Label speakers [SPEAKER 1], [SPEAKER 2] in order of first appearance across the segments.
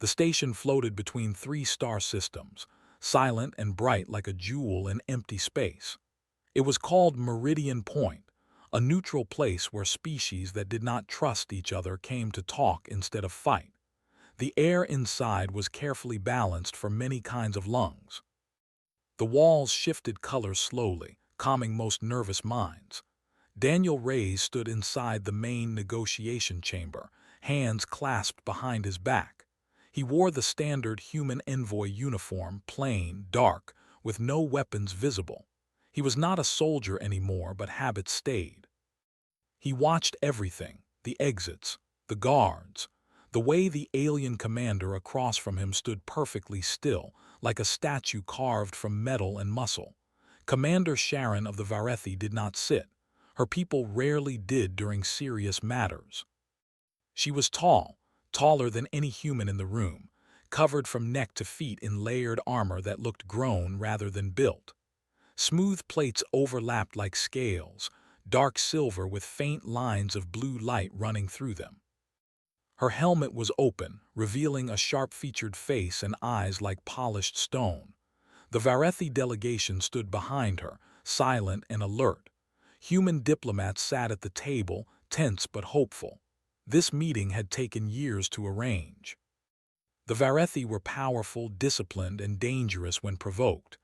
[SPEAKER 1] The station floated between three star systems, silent and bright like a jewel in empty space. It was called Meridian Point, a neutral place where species that did not trust each other came to talk instead of fight. The air inside was carefully balanced for many kinds of lungs. The walls shifted color slowly, calming most nervous minds. Daniel Reyes stood inside the main negotiation chamber, hands clasped behind his back. He wore the standard human envoy uniform, plain, dark, with no weapons visible. He was not a soldier anymore, but habit stayed. He watched everything, the exits, the guards, the way the alien commander across from him stood perfectly still, like a statue carved from metal and muscle. Commander Sharon of the Varethi did not sit. Her people rarely did during serious matters. She was tall, taller than any human in the room, covered from neck to feet in layered armor that looked grown rather than built. Smooth plates overlapped like scales, dark silver with faint lines of blue light running through them. Her helmet was open, revealing a sharp-featured face and eyes like polished stone. The Varethi delegation stood behind her, silent and alert. Human diplomats sat at the table, tense but hopeful. This meeting had taken years to arrange. The Varethi were powerful, disciplined, and dangerous when provoked.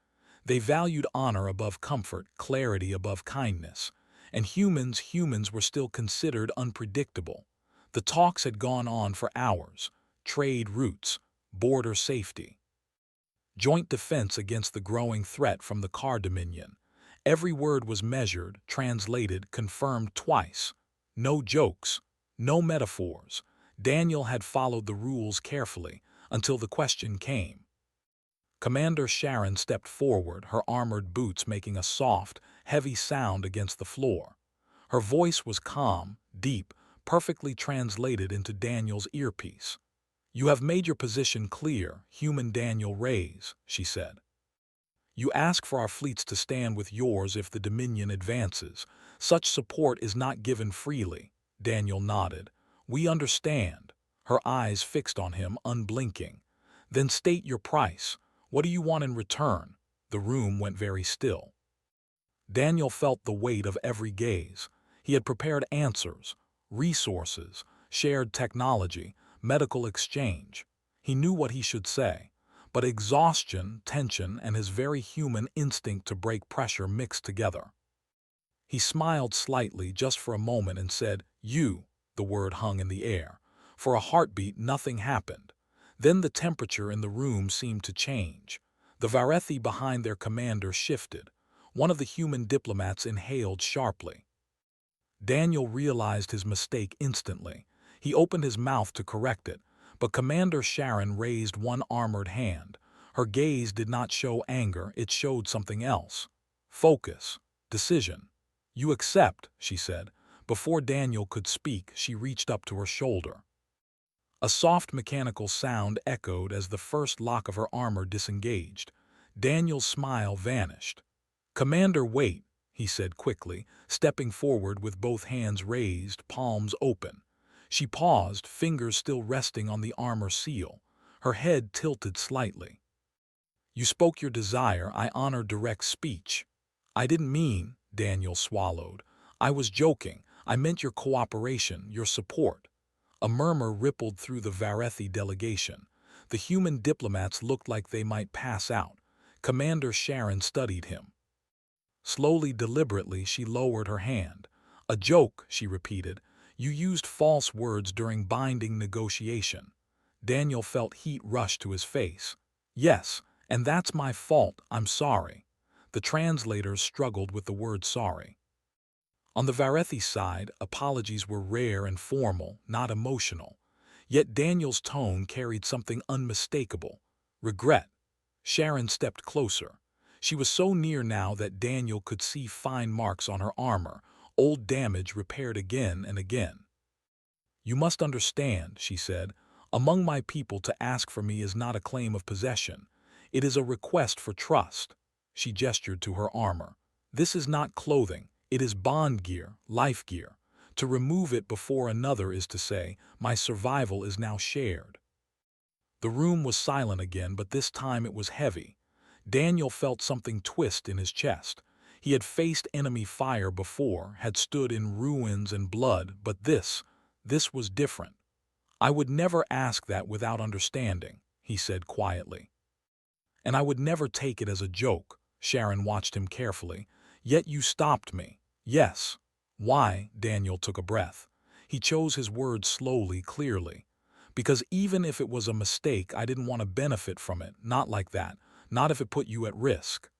[SPEAKER 1] They valued honor above comfort, clarity above kindness. And humans were still considered unpredictable. The talks had gone on for hours. Trade routes, border safety, joint defense against the growing threat from the Car Dominion. Every word was measured, translated, confirmed twice. No jokes, no metaphors. Daniel had followed the rules carefully until the question came. Commander Sharon stepped forward, her armored boots making a soft, heavy sound against the floor. Her voice was calm, deep, perfectly translated into Daniel's earpiece. "You have made your position clear, human Daniel Reyes," she said. "You ask for our fleets to stand with yours if the Dominion advances. Such support is not given freely." Daniel nodded. "We understand." Her eyes fixed on him, unblinking. "Then state your price. What do you want in return?" The room went very still. Daniel felt the weight of every gaze. He had prepared answers, resources, shared technology, medical exchange. He knew what he should say, but exhaustion, tension, and his very human instinct to break pressure mixed together. He smiled slightly just for a moment and said, "You." The word hung in the air. For a heartbeat, nothing happened. Then the temperature in the room seemed to change. The Varethi behind their commander shifted. One of the human diplomats inhaled sharply. Daniel realized his mistake instantly. He opened his mouth to correct it, but Commander Sharon raised one armored hand. Her gaze did not show anger, it showed something else. Focus. Decision. "You accept," she said. Before Daniel could speak, she reached up to her shoulder. A soft mechanical sound echoed as the first lock of her armor disengaged. Daniel's smile vanished. "Commander, wait," he said quickly, stepping forward with both hands raised, palms open. She paused, fingers still resting on the armor seal. Her head tilted slightly. "You spoke your desire. I honor direct speech." "I didn't mean," Daniel swallowed. "I was joking. I meant your cooperation, your support." A murmur rippled through the Varethi delegation. The human diplomats looked like they might pass out. Commander Sharon studied him. Slowly, deliberately, she lowered her hand. "A joke," she repeated. "You used false words during binding negotiation." Daniel felt heat rush to his face. "Yes, and that's my fault. I'm sorry." The translators struggled with the word sorry. On the Varethi side, apologies were rare and formal, not emotional. Yet Daniel's tone carried something unmistakable. Regret. Sharon stepped closer. She was so near now that Daniel could see fine marks on her armor, old damage repaired again and again. "You must understand," she said, "among my people to ask for me is not a claim of possession. It is a request for trust." She gestured to her armor. "This is not clothing. It is bond gear, life gear. To remove it before another is to say, my survival is now shared." The room was silent again, but this time it was heavy. Daniel felt something twist in his chest. He had faced enemy fire before, had stood in ruins and blood, but this was different. "I would never ask that without understanding," he said quietly. "And I would never take it as a joke." Sharon watched him carefully. "Yet you stopped me." "Yes." "Why?" Daniel took a breath. He chose his words slowly, clearly. "Because even if it was a mistake, I didn't want to benefit from it. Not like that. Not if it put you at risk."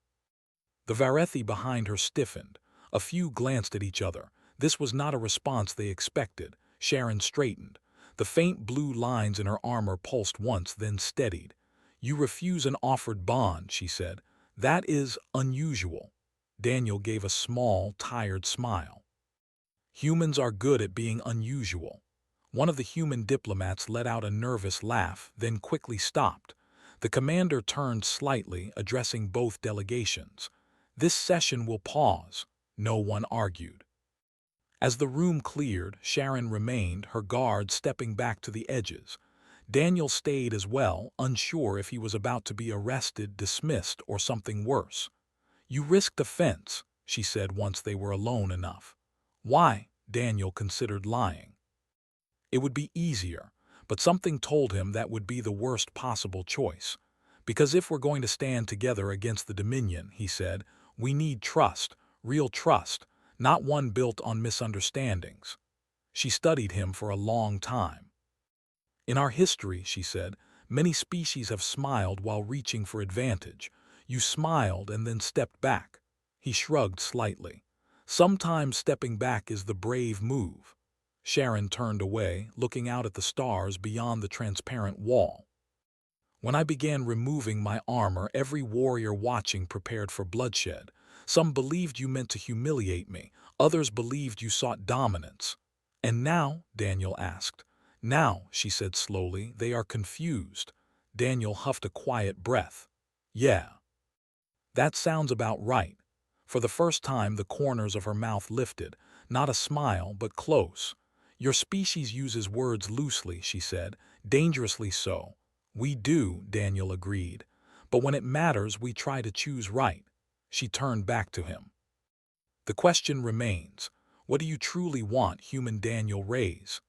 [SPEAKER 1] The Varethi behind her stiffened. A few glanced at each other. This was not a response they expected. Sharon straightened. The faint blue lines in her armor pulsed once, then steadied. "You refuse an offered bond," she said. "That is unusual." Daniel gave a small, tired smile. "Humans are good at being unusual." One of the human diplomats let out a nervous laugh, then quickly stopped. The commander turned slightly, addressing both delegations. "This session will pause." No one argued. As the room cleared, Sharon remained, her guard stepping back to the edges. Daniel stayed as well, unsure if he was about to be arrested, dismissed, or something worse. "You risked offense," she said once they were alone enough. "Why?" Daniel considered lying. It would be easier, but something told him that would be the worst possible choice. "Because if we're going to stand together against the Dominion," he said, "we need trust, real trust, not one built on misunderstandings." She studied him for a long time. "In our history," she said, "many species have smiled while reaching for advantage. You smiled and then stepped back." He shrugged slightly. "Sometimes stepping back is the brave move." Sharon turned away, looking out at the stars beyond the transparent wall. "When I began removing my armor, every warrior watching prepared for bloodshed. Some believed you meant to humiliate me, others believed you sought dominance." "And now?" Daniel asked. "Now," she said slowly, "they are confused." Daniel huffed a quiet breath. "Yeah. That sounds about right." For the first time, the corners of her mouth lifted, not a smile, but close. "Your species uses words loosely," she said, "dangerously so." "We do," Daniel agreed. "But when it matters, we try to choose right." She turned back to him. "The question remains, what do you truly want?" Human Daniel raised.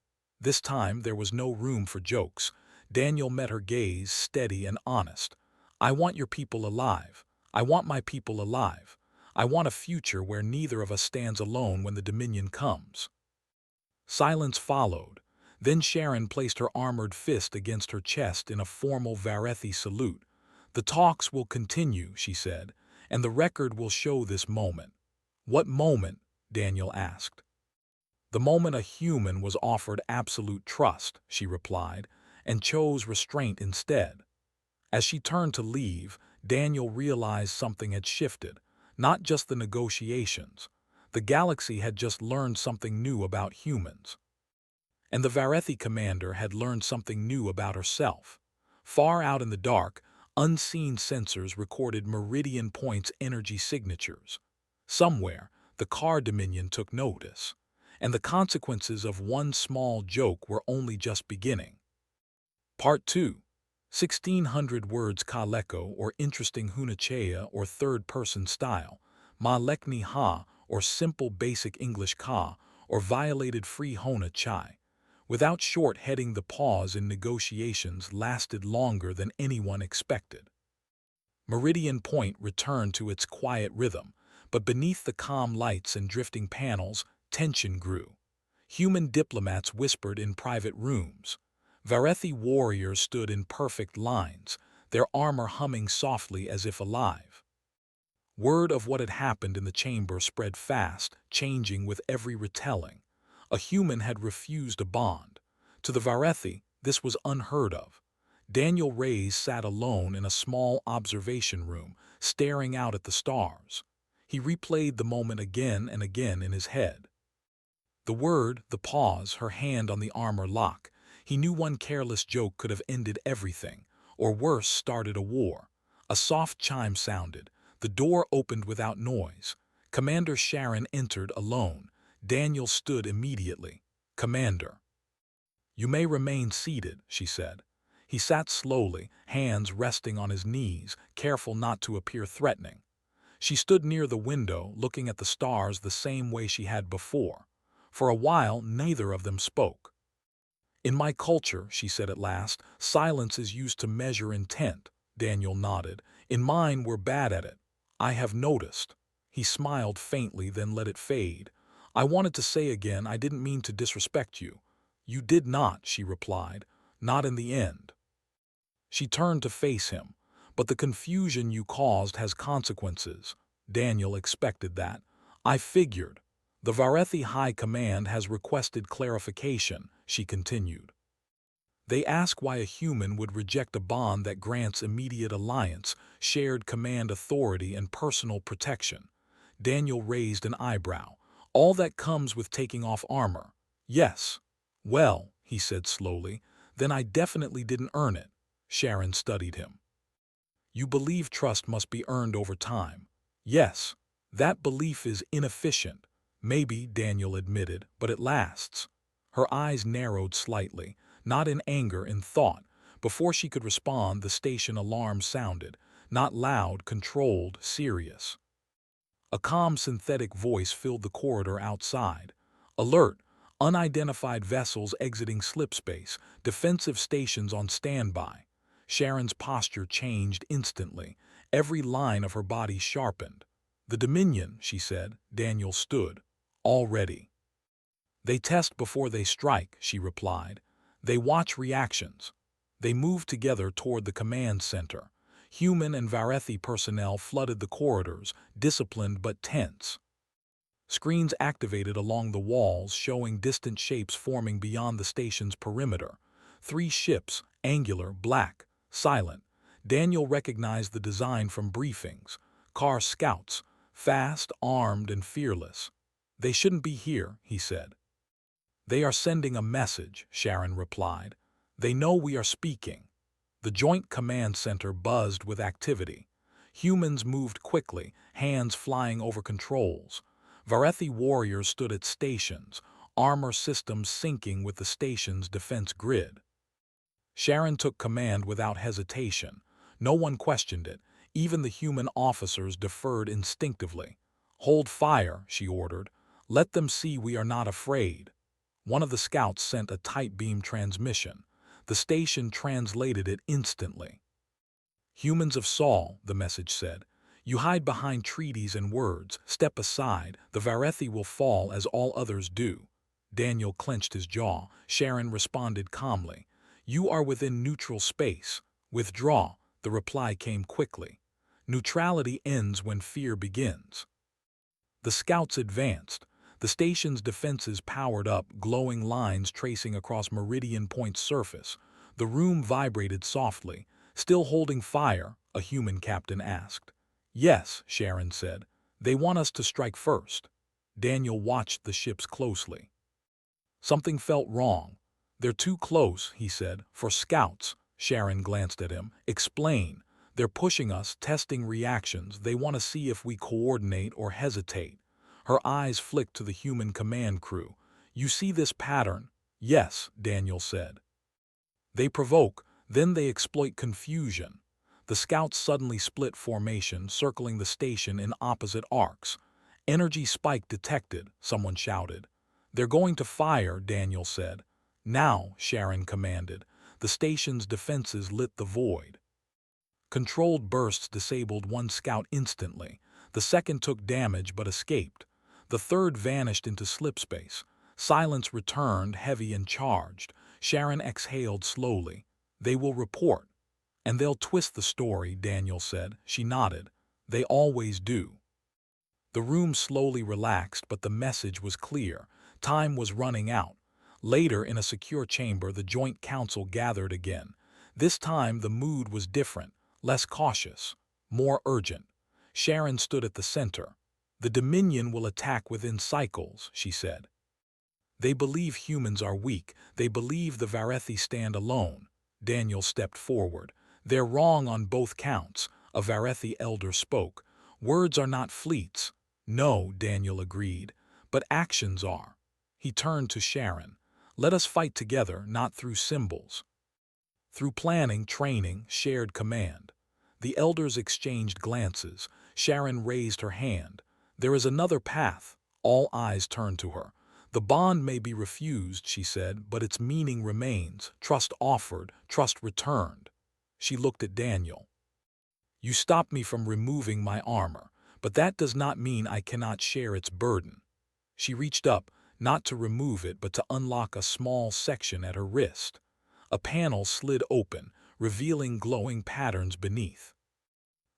[SPEAKER 1] This time there was no room for jokes. Daniel met her gaze, steady and honest. "I want your people alive. I want my people alive. I want a future where neither of us stands alone when the Dominion comes." Silence followed. Then Sharon placed her armored fist against her chest in a formal Varethi salute. "The talks will continue," she said, "and the record will show this moment." "What moment?" Daniel asked. "The moment a human was offered absolute trust," she replied, "and chose restraint instead." As she turned to leave, Daniel realized something had shifted, not just the negotiations. The galaxy had just learned something new about humans. And the Varethi commander had learned something new about herself. Far out in the dark, unseen sensors recorded Meridian Point's energy signatures. Somewhere, the Car Dominion took notice, and the consequences of one small joke were only just beginning. Part 2. 1600 words Kaleko, or interesting Hunachea, or third-person style, Ma Lekni Ha, or simple basic English Ka, or violated free Hona Chai. Without short heading, the pause in negotiations lasted longer than anyone expected. Meridian Point returned to its quiet rhythm, but beneath the calm lights and drifting panels, tension grew. Human diplomats whispered in private rooms. Varethi warriors stood in perfect lines, their armor humming softly as if alive. Word of what had happened in the chamber spread fast, changing with every retelling. A human had refused a bond. To the Varethi, this was unheard of. Daniel Reyes sat alone in a small observation room, staring out at the stars. He replayed the moment again and again in his head. The word, the pause, her hand on the armor lock. He knew one careless joke could have ended everything, or worse, started a war. A soft chime sounded. The door opened without noise. Commander Sharon entered alone. Daniel stood immediately. "Commander." "You may remain seated," she said. He sat slowly, hands resting on his knees, careful not to appear threatening. She stood near the window, looking at the stars the same way she had before. For a while, neither of them spoke. "In my culture," she said at last, "silence is used to measure intent." Daniel nodded. "In mine, we're bad at it. I have noticed." He smiled faintly, then let it fade. "I wanted to say again, I didn't mean to disrespect you." "You did not," she replied. "Not in the end." She turned to face him. "But the confusion you caused has consequences." Daniel expected that. "I figured. The Varethi High Command has requested clarification," she continued. "They ask why a human would reject a bond that grants immediate alliance, shared command authority, and personal protection." Daniel raised an eyebrow. "All that comes with taking off armor." "Yes." "Well," he said slowly, "then I definitely didn't earn it." Sharon studied him. "You believe trust must be earned over time." "Yes. That belief is inefficient." "Maybe," Daniel admitted, "but it lasts." Her eyes narrowed slightly, not in anger, in thought. Before she could respond, the station alarm sounded. Not loud, controlled, serious. A calm synthetic voice filled the corridor outside. "Alert! Unidentified vessels exiting slipspace. Defensive stations on standby." Sharon's posture changed instantly. Every line of her body sharpened. "The Dominion," she said. Daniel stood. "Already." "They test before they strike," she replied. "They watch reactions." They moved together toward the command center. Human and Varethi personnel flooded the corridors, disciplined but tense. Screens activated along the walls, showing distant shapes forming beyond the station's perimeter. 3 ships, angular, black, silent. Daniel recognized the design from briefings. Car scouts, fast, armed, and fearless. "They shouldn't be here," he said. "They are sending a message," Sharon replied. "They know we are speaking." The Joint Command Center buzzed with activity. Humans moved quickly, hands flying over controls. Varethi warriors stood at stations, armor systems syncing with the station's defense grid. Sharon took command without hesitation. No one questioned it. Even the human officers deferred instinctively. "Hold fire," she ordered. "Let them see we are not afraid." One of the scouts sent a tight beam transmission. The station translated it instantly. "Humans of Saul," the message said. "You hide behind treaties and words. Step aside. The Varethi will fall as all others do." Daniel clenched his jaw. Sharon responded calmly. "You are within neutral space. Withdraw." The reply came quickly. "Neutrality ends when fear begins." The scouts advanced. The station's defenses powered up, glowing lines tracing across Meridian Point's surface. The room vibrated softly. "Still holding fire?" a human captain asked. "Yes," Sharon said. "They want us to strike first." Daniel watched the ships closely. Something felt wrong. "They're too close," he said. "For scouts." Sharon glanced at him. "Explain." "They're pushing us, testing reactions. They want to see if we coordinate or hesitate." Her eyes flicked to the human command crew. "You see this pattern?" "Yes," Daniel said. "They provoke, then they exploit confusion." The scouts suddenly split formation, circling the station in opposite arcs. "Energy spike detected," someone shouted. "They're going to fire," Daniel said. "Now," Sharon commanded. The station's defenses lit the void. Controlled bursts disabled one scout instantly. The second took damage but escaped. The third vanished into slipspace. Silence returned, heavy and charged. Sharon exhaled slowly. "They will report." "And they'll twist the story," Daniel said. She nodded. "They always do." The room slowly relaxed, but the message was clear. Time was running out. Later, in a secure chamber, the Joint Council gathered again. This time, the mood was different, less cautious, more urgent. Sharon stood at the center. "The Dominion will attack within cycles," she said. "They believe humans are weak. They believe the Varethi stand alone." Daniel stepped forward. "They're wrong on both counts," a Varethi elder spoke. "Words are not fleets." "No," Daniel agreed, "but actions are." He turned to Sharon. "Let us fight together, not through symbols." Through planning, training, shared command. The elders exchanged glances. Sharon raised her hand. There is another path. All eyes turned to her. The bond may be refused, she said, but its meaning remains. Trust offered, trust returned. She looked at Daniel. You stopped me from removing my armor, but that does not mean I cannot share its burden. She reached up, not to remove it, but to unlock a small section at her wrist. A panel slid open, revealing glowing patterns beneath.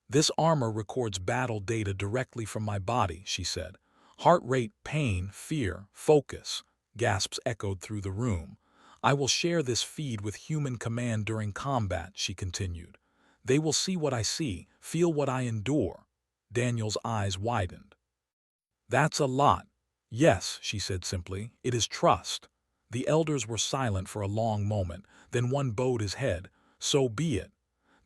[SPEAKER 1] This armor records battle data directly from my body, she said. Heart rate, pain, fear, focus. Gasps echoed through the room. I will share this feed with human command during combat, she continued. They will see what I see, feel what I endure. Daniel's eyes widened. That's a lot. Yes, she said simply, it is trust. The elders were silent for a long moment, then one bowed his head. So be it.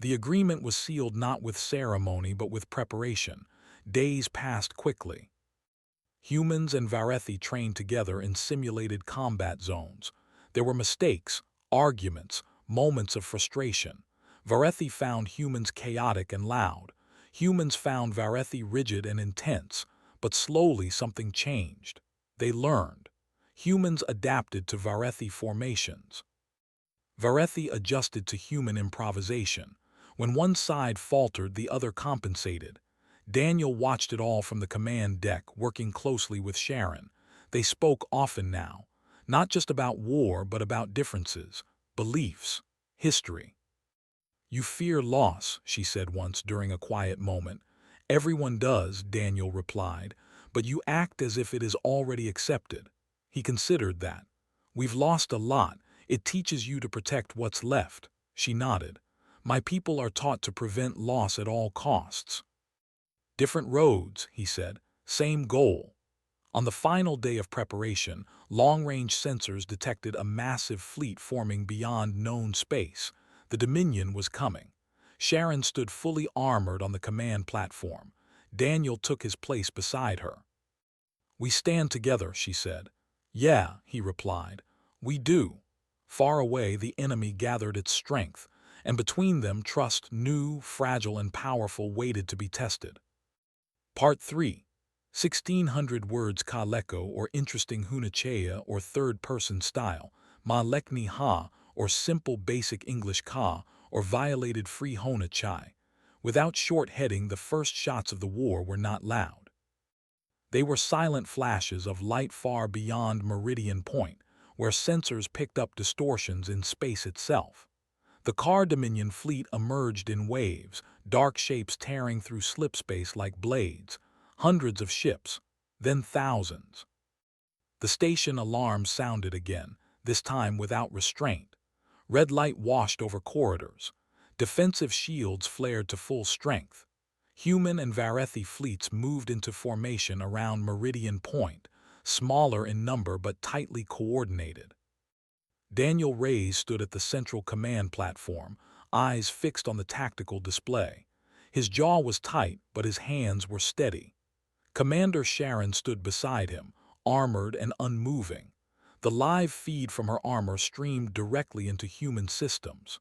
[SPEAKER 1] The agreement was sealed not with ceremony but with preparation. Days passed quickly. Humans and Varethi trained together in simulated combat zones. There were mistakes, arguments, moments of frustration. Varethi found humans chaotic and loud. Humans found Varethi rigid and intense. But slowly something changed. They learned. Humans adapted to Varethi formations. Varethi adjusted to human improvisation. When one side faltered, the other compensated. Daniel watched it all from the command deck, working closely with Sharon. They spoke often now, not just about war, but about differences, beliefs, history. You fear loss, she said once during a quiet moment. Everyone does, Daniel replied, but you act as if it is already accepted. He considered that. We've lost a lot. It teaches you to protect what's left. She nodded. My people are taught to prevent loss at all costs. Different roads, he said. Same goal. On the final day of preparation, long-range sensors detected a massive fleet forming beyond known space. The Dominion was coming. Sharon stood fully armored on the command platform. Daniel took his place beside her. We stand together, she said. Yeah, he replied. We do. Far away, the enemy gathered its strength, and between them trust, new, fragile, and powerful, waited to be tested. Part 3. 1600 words ka leko, or interesting hunachea, or third-person style, ma lekni ha, or simple basic English ka, or violated free hona chai. Without short heading, the first shots of the war were not loud. They were silent flashes of light far beyond Meridian Point, where sensors picked up distortions in space itself. The Car Dominion fleet emerged in waves, dark shapes tearing through slipspace like blades. Hundreds of ships, then thousands. The station alarm sounded again, this time without restraint. Red light washed over corridors. Defensive shields flared to full strength. Human and Varethi fleets moved into formation around Meridian Point, smaller in number but tightly coordinated. Daniel Reyes stood at the central command platform, eyes fixed on the tactical display. His jaw was tight, but his hands were steady. Commander Sharon stood beside him, armored and unmoving. The live feed from her armor streamed directly into human systems.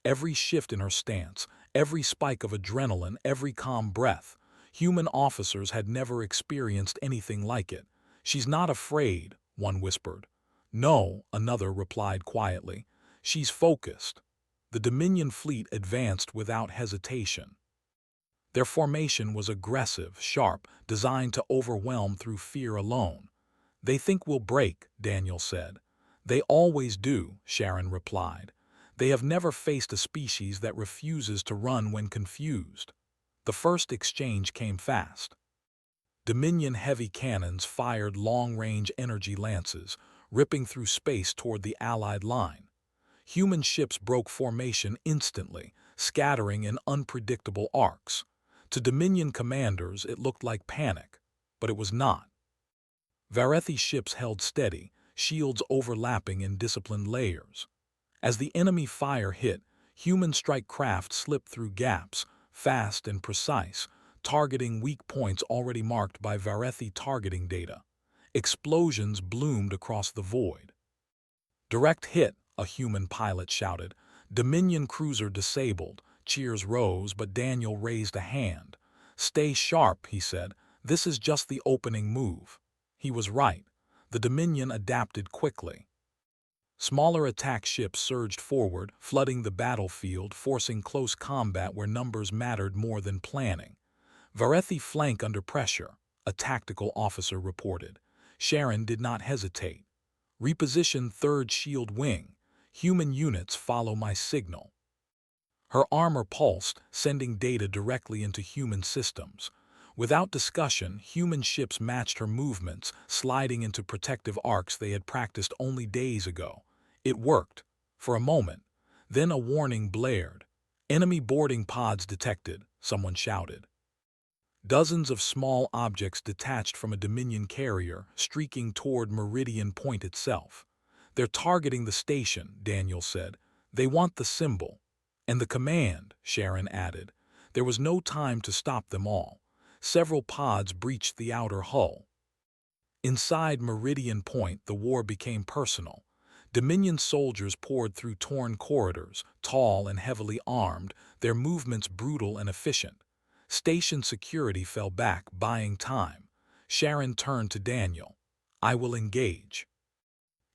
[SPEAKER 1] Every shift in her stance, every spike of adrenaline, every calm breath, human officers had never experienced anything like it. She's not afraid, one whispered. No, another replied quietly. She's focused. The Dominion fleet advanced without hesitation. Their formation was aggressive, sharp, designed to overwhelm through fear alone. They think we'll break, Daniel said. They always do, Sharon replied. They have never faced a species that refuses to run when confused. The first exchange came fast. Dominion heavy cannons fired long-range energy lances, ripping through space toward the Allied line. Human ships broke formation instantly, scattering in unpredictable arcs. To Dominion commanders, it looked like panic, but it was not. Varethi ships held steady, shields overlapping in disciplined layers. As the enemy fire hit, human strike craft slipped through gaps, fast and precise, targeting weak points already marked by Varethi targeting data. Explosions bloomed across the void. Direct hit, a human pilot shouted. Dominion cruiser disabled. Cheers rose, but Daniel raised a hand. "Stay sharp," he said. "This is just the opening move." He was right. The Dominion adapted quickly. Smaller attack ships surged forward, flooding the battlefield, forcing close combat where numbers mattered more than planning. "Varethi flank under pressure," a tactical officer reported. Sharon did not hesitate. "Reposition third shield wing. Human units follow my signal." Her armor pulsed, sending data directly into human systems. Without discussion, human ships matched her movements, sliding into protective arcs they had practiced only days ago. It worked. For a moment. Then a warning blared. "Enemy boarding pods detected," someone shouted. Dozens of small objects detached from a Dominion carrier, streaking toward Meridian Point itself. "They're targeting the station," Daniel said. "They want the symbol." "And the command," Sharon added. There was no time to stop them all. Several pods breached the outer hull. Inside Meridian Point, the war became personal. Dominion soldiers poured through torn corridors, tall and heavily armed, their movements brutal and efficient. Station security fell back, buying time. Sharon turned to Daniel. "I will engage."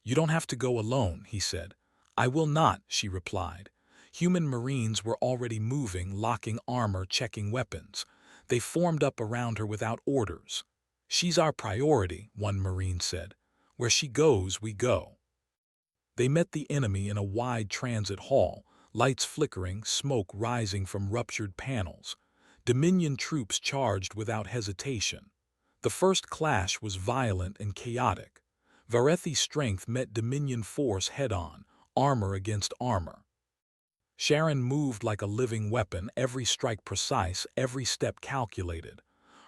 [SPEAKER 1] "You don't have to go alone," he said. "I will not," she replied. Human Marines were already moving, locking armor, checking weapons. They formed up around her without orders. "She's our priority," one Marine said. "Where she goes, we go." They met the enemy in a wide transit hall, lights flickering, smoke rising from ruptured panels. Dominion troops charged without hesitation. The first clash was violent and chaotic. Varethi's strength met Dominion force head-on, armor against armor. Sharon moved like a living weapon, every strike precise, every step calculated.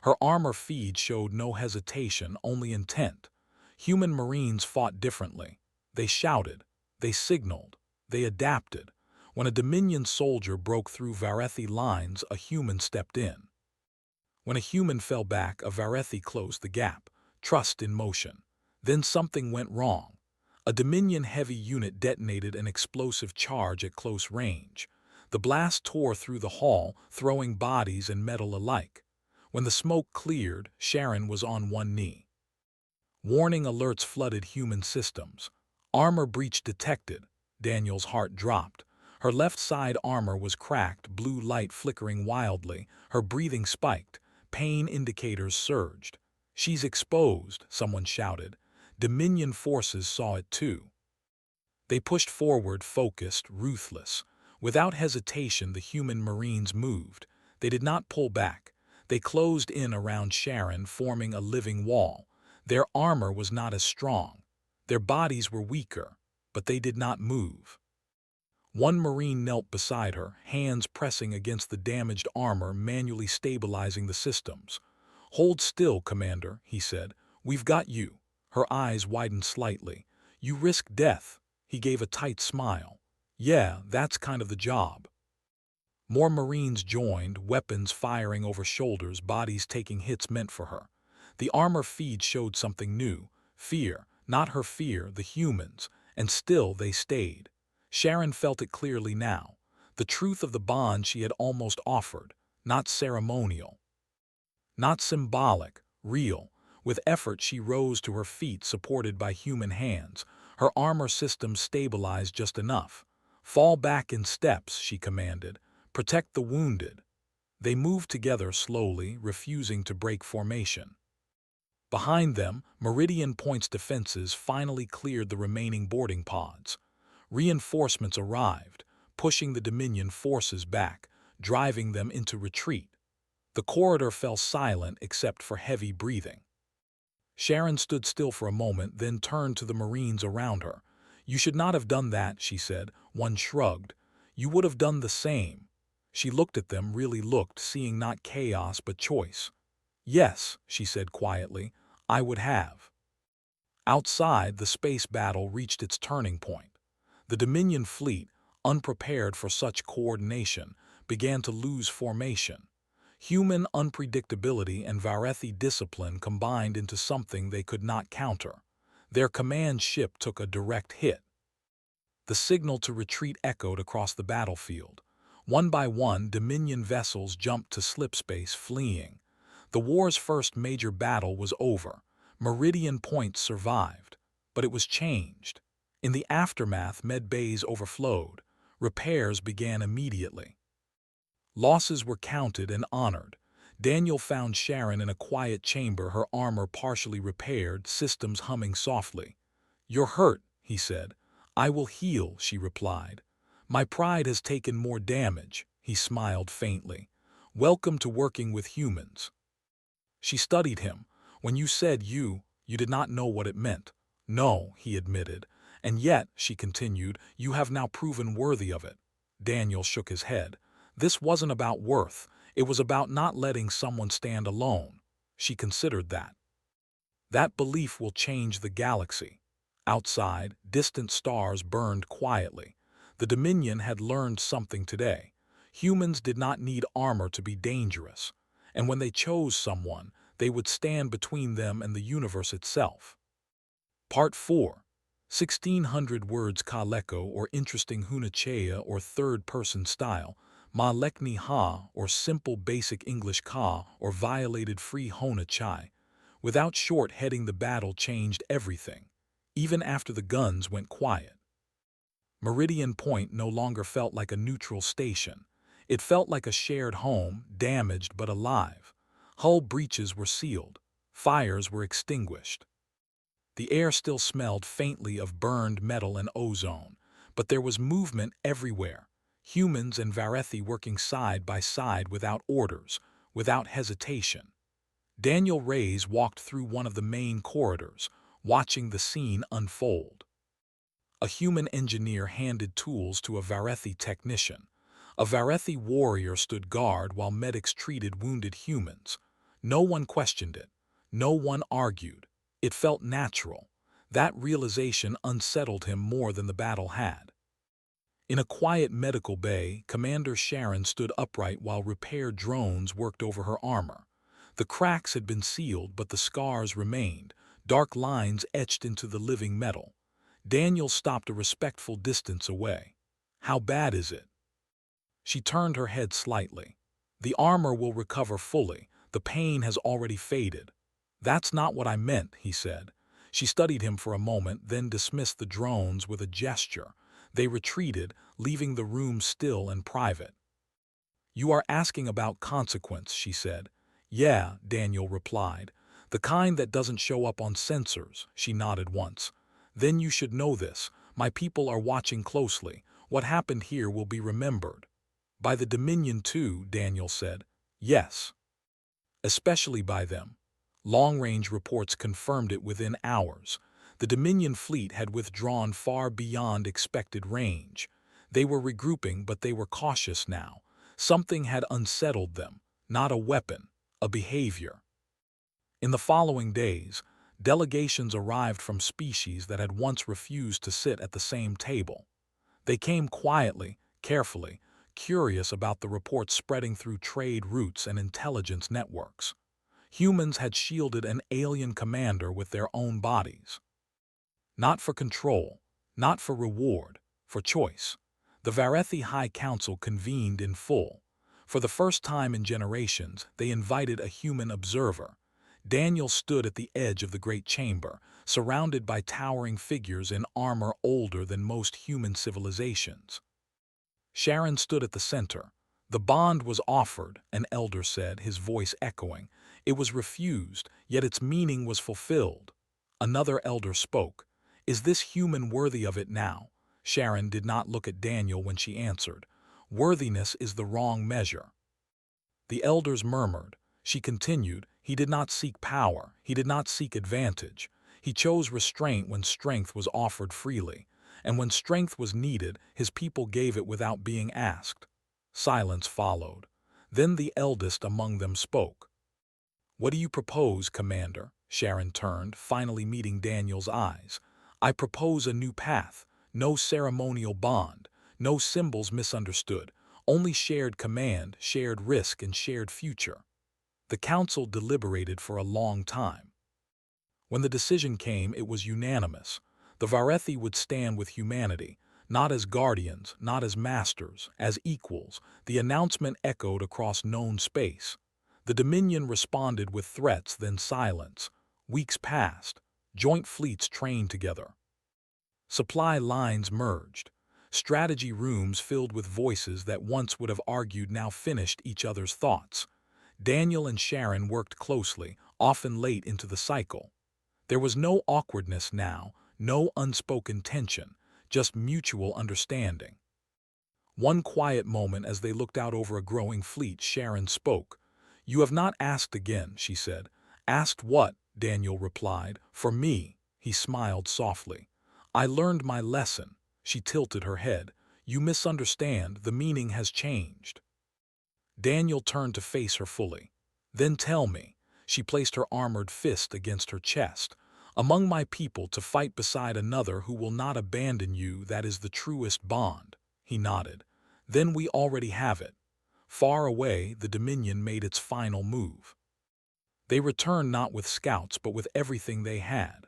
[SPEAKER 1] Her armor feed showed no hesitation, only intent. Human Marines fought differently. They shouted, they signaled, they adapted. When a Dominion soldier broke through Varethi lines, a human stepped in. When a human fell back, a Varethi closed the gap. Trust in motion. Then something went wrong. A Dominion heavy unit detonated an explosive charge at close range. The blast tore through the hall, throwing bodies and metal alike. When the smoke cleared, Sharon was on one knee. Warning alerts flooded human systems. "Armor breach detected." Daniel's heart dropped. Her left side armor was cracked, blue light flickering wildly. Her breathing spiked. Pain indicators surged. "She's exposed," someone shouted. Dominion forces saw it too. They pushed forward, focused, ruthless. Without hesitation, the human Marines moved. They did not pull back. They closed in around Sharon, forming a living wall. Their armor was not as strong. Their bodies were weaker, but they did not move. One Marine knelt beside her, hands pressing against the damaged armor, manually stabilizing the systems. "Hold still, Commander," he said. "We've got you." Her eyes widened slightly. "You risk death." He gave a tight smile. "Yeah, that's kind of the job." More Marines joined, weapons firing over shoulders, bodies taking hits meant for her. The armor feed showed something new. Fear, not her fear, the humans, and still they stayed. Sharon felt it clearly now. The truth of the bond she had almost offered, not ceremonial, not symbolic, real. With effort she rose to her feet, supported by human hands. Her armor system stabilized just enough. "Fall back in steps," she commanded. "Protect the wounded." They moved together slowly, refusing to break formation. Behind them, Meridian Point's defenses finally cleared the remaining boarding pods. Reinforcements arrived, pushing the Dominion forces back, driving them into retreat. The corridor fell silent except for heavy breathing. Sharon stood still for a moment, then turned to the Marines around her. "You should not have done that," she said. One shrugged. "You would have done the same." She looked at them, really looked, seeing not chaos but choice. "Yes," she said quietly, "I would have." Outside, the space battle reached its turning point. The Dominion fleet, unprepared for such coordination, began to lose formation. Human unpredictability and Varethi discipline combined into something they could not counter. Their command ship took a direct hit. The signal to retreat echoed across the battlefield. One by one, Dominion vessels jumped to slipspace, fleeing. The war's first major battle was over. Meridian Point survived. But it was changed. In the aftermath, med bays overflowed. Repairs began immediately. Losses were counted and honored. Daniel found Sharon in a quiet chamber, her armor partially repaired, systems humming softly. "You're hurt," he said. "I will heal," she replied. "My pride has taken more damage," he smiled faintly. "Welcome to working with humans." She studied him. "When you said you did not know what it meant." "No," he admitted. "And yet," she continued, "you have now proven worthy of it." Daniel shook his head. "This wasn't about worth. It was about not letting someone stand alone." She considered that. "That belief will change the galaxy." Outside, distant stars burned quietly. The Dominion had learned something today. Humans did not need armor to be dangerous. And when they chose someone, they would stand between them and the universe itself. Part 4. 1600 words Kaleko, or interesting Hunachea, or third-person style, Ma Lekni Ha, or simple basic English Ka, or violated free Hona Chai. Without short heading, the battle changed everything, even after the guns went quiet. Meridian Point no longer felt like a neutral station. It felt like a shared home, damaged but alive. Hull breaches were sealed. Fires were extinguished. The air still smelled faintly of burned metal and ozone, but there was movement everywhere. Humans and Varethi working side by side without orders, without hesitation. Daniel Reyes walked through one of the main corridors, watching the scene unfold. A human engineer handed tools to a Varethi technician. A Varethi warrior stood guard while medics treated wounded humans. No one questioned it. No one argued. It felt natural. That realization unsettled him more than the battle had. In a quiet medical bay, Commander Sharon stood upright while repair drones worked over her armor. The cracks had been sealed, but the scars remained, dark lines etched into the living metal. Daniel stopped a respectful distance away. "How bad is it?" She turned her head slightly. "The armor will recover fully. The pain has already faded." "That's not what I meant," he said. She studied him for a moment, then dismissed the drones with a gesture. They retreated, leaving the room still and private. "You are asking about consequence," she said. "Yeah," Daniel replied. "The kind that doesn't show up on sensors." She nodded once. "Then you should know this. My people are watching closely. What happened here will be remembered." "By the Dominion too," Daniel said. "Yes. Especially by them." Long-range reports confirmed it within hours. The Dominion fleet had withdrawn far beyond expected range. They were regrouping, but they were cautious now. Something had unsettled them. Not a weapon, a behavior. In the following days, delegations arrived from species that had once refused to sit at the same table. They came quietly, carefully, curious about the reports spreading through trade routes and intelligence networks. Humans had shielded an alien commander with their own bodies. Not for control, not for reward, for choice. The Varethi High Council convened in full. For the first time in generations, they invited a human observer. Daniel stood at the edge of the great chamber, surrounded by towering figures in armor older than most human civilizations. Sharon stood at the center. "The bond was offered," an elder said, his voice echoing. "It was refused, yet its meaning was fulfilled." Another elder spoke. "Is this human worthy of it now?" Sharon did not look at Daniel when she answered. "Worthiness is the wrong measure." The elders murmured. She continued, "He did not seek power. He did not seek advantage. He chose restraint when strength was offered freely. And when strength was needed, his people gave it without being asked." Silence followed. Then the eldest among them spoke. "What do you propose, Commander?" Sharon turned, finally meeting Daniel's eyes. "I propose a new path. No ceremonial bond. No symbols misunderstood. Only shared command, shared risk, and shared future." The council deliberated for a long time. When the decision came, it was unanimous. The Varethi would stand with humanity, Not as guardians, not as masters, as equals, the announcement echoed across known space. The Dominion responded with threats, then silence. Weeks passed. Joint fleets trained together. Supply lines merged. Strategy rooms filled with voices that once would have argued now finished each other's thoughts. Daniel and Sharon worked closely, often late into the cycle. There was no awkwardness now, no unspoken tension, just mutual understanding. One quiet moment as they looked out over a growing fleet, Sharon spoke. "You have not asked again," she said. "Asked what?" Daniel replied. "For me." He smiled softly. "I learned my lesson." She tilted her head. "You misunderstand. The meaning has changed." Daniel turned to face her fully. "Then tell me." She placed her armored fist against her chest. "Among my people to fight beside another who will not abandon you, that is the truest bond." He nodded. "Then we already have it." Far away, the Dominion made its final move. They returned not with scouts but with everything they had.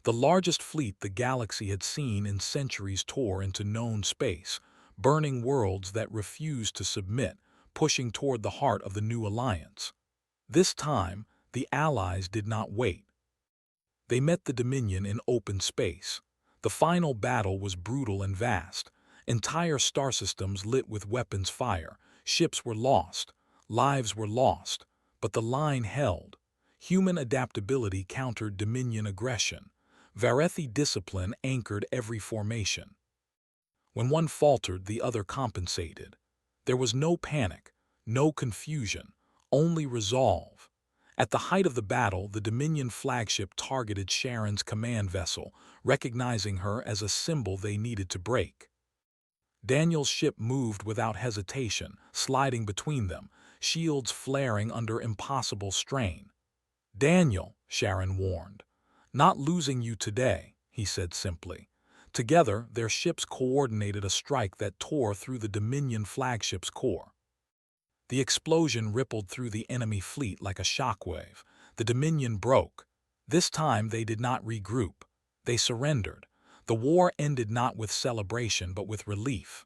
[SPEAKER 1] The largest fleet the galaxy had seen in centuries tore into known space, burning worlds that refused to submit, pushing toward the heart of the new alliance. This time, the Allies did not wait. They met the Dominion in open space. The final battle was brutal and vast. Entire star systems lit with weapons fire. Ships were lost. Lives were lost. But the line held. Human adaptability countered Dominion aggression. Varethi discipline anchored every formation. When one faltered, the other compensated. There was no panic, no confusion, only resolve. At the height of the battle, the Dominion flagship targeted Sharon's command vessel, recognizing her as a symbol they needed to break. Daniel's ship moved without hesitation, sliding between them, shields flaring under impossible strain. "Daniel," Sharon warned. "Not losing you today," he said simply. Together, their ships coordinated a strike that tore through the Dominion flagship's core. The explosion rippled through the enemy fleet like a shockwave. The Dominion broke. This time they did not regroup. They surrendered. The war ended not with celebration but with relief.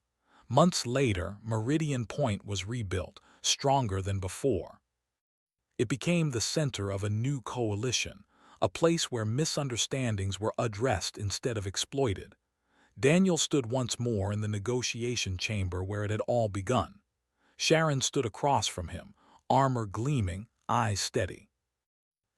[SPEAKER 1] Months later, Meridian Point was rebuilt, stronger than before. It became the center of a new coalition, a place where misunderstandings were addressed instead of exploited. Daniel stood once more in the negotiation chamber where it had all begun. Sharon stood across from him, armor gleaming, eyes steady.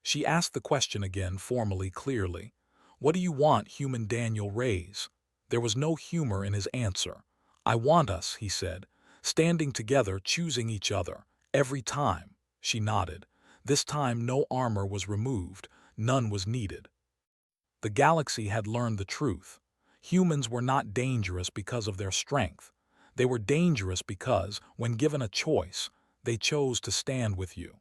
[SPEAKER 1] She asked the question again, formally, clearly. "What do you want, human Daniel Rays?" There was no humor in his answer. "I want us," he said, "standing together, choosing each other, every time." She nodded. This time no armor was removed, none was needed. The galaxy had learned the truth. Humans were not dangerous because of their strength. They were dangerous because, when given a choice, they chose to stand with you.